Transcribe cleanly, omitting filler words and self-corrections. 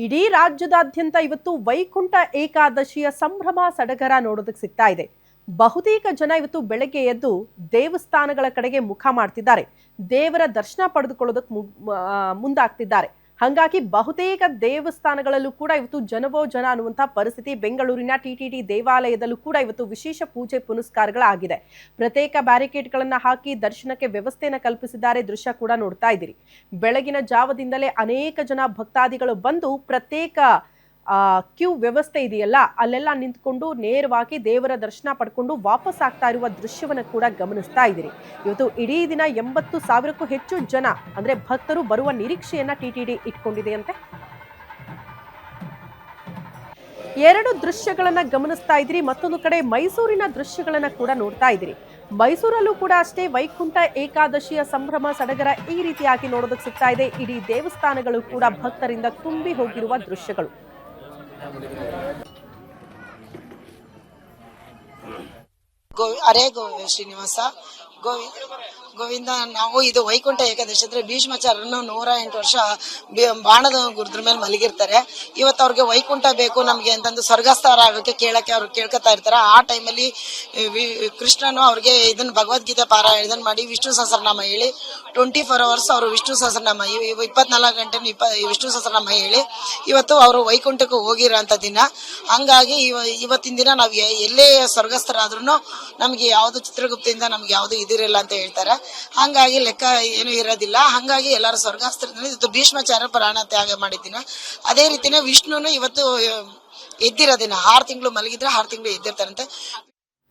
ಇಡೀ ರಾಜ್ಯದಾದ್ಯಂತ ಇವತ್ತು ವೈಕುಂಠ ಏಕಾದಶಿಯ ಸಂಭ್ರಮ ಸಡಗರ ನೋಡೋದಕ್ಕೆ ಸಿಗ್ತಾ ಇದೆ. ಬಹುತೇಕ ಜನ ಇವತ್ತು ಬೆಳಗ್ಗೆ ಎದ್ದು ದೇವಸ್ಥಾನಗಳ ಕಡೆಗೆ ಮುಖ ಮಾಡ್ತಿದ್ದಾರೆ. ದೇವರ ದರ್ಶನ ಪಡೆದುಕೊಳ್ಳೋದಕ್ಕೆ ಮುಂದಾಗ್ತಿದ್ದಾರೆ. ಹಾಗಾಗಿ ಬಹುತೇಕ ದೇವಸ್ಥಾನಗಳಲ್ಲೂ ಕೂಡ ಇವತ್ತು ಜನವೋ ಜನ ಅನ್ನುವಂಥ ಪರಿಸ್ಥಿತಿ. ಬೆಂಗಳೂರಿನ ಟಿಟಿಡಿ ದೇವಾಲಯದಲ್ಲೂ ಕೂಡ ಇವತ್ತು ವಿಶೇಷ ಪೂಜೆ ಪುನಸ್ಕಾರಗಳಾಗಿದೆ. ಪ್ರತ್ಯೇಕ ಬ್ಯಾರಿಕೇಡ್ಗಳನ್ನ ಹಾಕಿ ದರ್ಶನಕ್ಕೆ ವ್ಯವಸ್ಥೆಯನ್ನು ಕಲ್ಪಿಸಿದ್ದಾರೆ. ದೃಶ್ಯ ಕೂಡ ನೋಡ್ತಾ ಇದ್ದೀರಿ. ಬೆಳಗಿನ ಜಾವದಿಂದಲೇ ಅನೇಕ ಜನ ಭಕ್ತಾದಿಗಳು ಬಂದು ಪ್ರತ್ಯೇಕ ಕ್ಯೂ ವ್ಯವಸ್ಥೆ ಇದೆಯಲ್ಲ ಅಲ್ಲೆಲ್ಲ ನಿಂತ್ಕೊಂಡು ನೇರವಾಗಿ ದೇವರ ದರ್ಶನ ಪಡ್ಕೊಂಡು ವಾಪಸ್ ಆಗ್ತಾ ಇರುವ ದೃಶ್ಯವನ್ನು ಕೂಡ ಗಮನಿಸ್ತಾ ಇದ್ದೀರಿ. ಇವತ್ತು ಇಡೀ ದಿನ 80,000ಕ್ಕೂ ಹೆಚ್ಚು ಜನ ಅಂದ್ರೆ ಭಕ್ತರು ಬರುವ ನಿರೀಕ್ಷೆಯನ್ನ ಟಿಟಿಡಿ ಇಟ್ಕೊಂಡಿದೆಯಂತೆ. ಎರಡು ದೃಶ್ಯಗಳನ್ನ ಗಮನಿಸ್ತಾ ಇದ್ದೀರಿ. ಮತ್ತೊಂದು ಕಡೆ ಮೈಸೂರಿನ ದೃಶ್ಯಗಳನ್ನ ಕೂಡ ನೋಡ್ತಾ ಇದ್ದೀರಿ. ಮೈಸೂರಲ್ಲೂ ಕೂಡ ಅಷ್ಟೇ ವೈಕುಂಠ ಏಕಾದಶಿಯ ಸಂಭ್ರಮ ಸಡಗರ ಈ ರೀತಿಯಾಗಿ ನೋಡೋದಕ್ಕೆ ಸಿಗ್ತಾ ಇದೆ. ಇಡೀ ದೇವಸ್ಥಾನಗಳು ಕೂಡ ಭಕ್ತರಿಂದ ತುಂಬಿ ಹೋಗಿರುವ ದೃಶ್ಯಗಳು. ಹರೇ ಶ್ರೀನಿವಾಸ ಗೋವಿಂದ. ನಾವು ಇದು ವೈಕುಂಠ ಏಕಾದಶಿ ಅಂದ್ರೆ ಭೀಷ್ಮಾಚಾರ್ಯರು 108 ವರ್ಷ ಬಾಣದ ಗುರುದ್ರ ಮೇಲೆ ಮಲಗಿರ್ತಾರೆ. ಇವತ್ತು ಅವ್ರಿಗೆ ವೈಕುಂಠ ಬೇಕು ನಮ್ಗೆ ಅಂತಂದು ಸ್ವರ್ಗಸ್ಥರ ಆಗೋಕೆ ಅವ್ರು ಕೇಳ್ಕೊತಾ ಇರ್ತಾರೆ. ಆ ಟೈಮಲ್ಲಿ ಕೃಷ್ಣನು ಅವ್ರಿಗೆ ಇದನ್ನ ಭಗವದ್ಗೀತೆ ಪಾರಾಯಣ ಮಾಡಿ ವಿಷ್ಣು ಸಹಸ್ರನಾಮ ಹೇಳಿ 24 hours ಅವರು ವಿಷ್ಣು ಸಹಸ್ರನಾಮ 24 ಗಂಟೆ ವಿಷ್ಣು ಸಹಸ್ರನಾಮ ಹೇಳಿ ಇವತ್ತು ಅವರು ವೈಕುಂಠಕ್ಕೆ ಹೋಗಿರೋಂಥ ದಿನ. ಹಂಗಾಗಿ ಇವತ್ತಿನ ದಿನ ನಾವು ಎಲ್ಲೇ ಸ್ವರ್ಗಸ್ಥರಾದ್ರೂ ನಮ್ಗೆ ಯಾವ್ದು ಚಿತ್ರಗುಪ್ತಿಯಿಂದ ನಮ್ಗೆ ಯಾವ್ದು ಇದಿರಲ್ಲ ಅಂತ ಹೇಳ್ತಾರೆ. ಹಂಗಾಗಿ ಲೆಕ್ಕ ಏನು ಇರೋದಿಲ್ಲ. ಹಂಗಾಗಿ ಎಲ್ಲರೂ ಸ್ವರ್ಗಾಸ್ತ್ರದಿಂದ ಇವತ್ತು ಭೀಷ್ಮಾಚಾರ್ಯ ಪ್ರಾಣ ತ್ಯಾಗ ಮಾಡಿದ್ದೀನ. ಅದೇ ರೀತಿನೇ ವಿಷ್ಣುನು ಇವತ್ತು ಎದ್ದಿರೋ ದಿನ. 6 ತಿಂಗಳು ಮಲಗಿದ್ರೆ 6 ತಿಂಗಳು ಎದ್ದಿರ್ತಾರಂತೆ.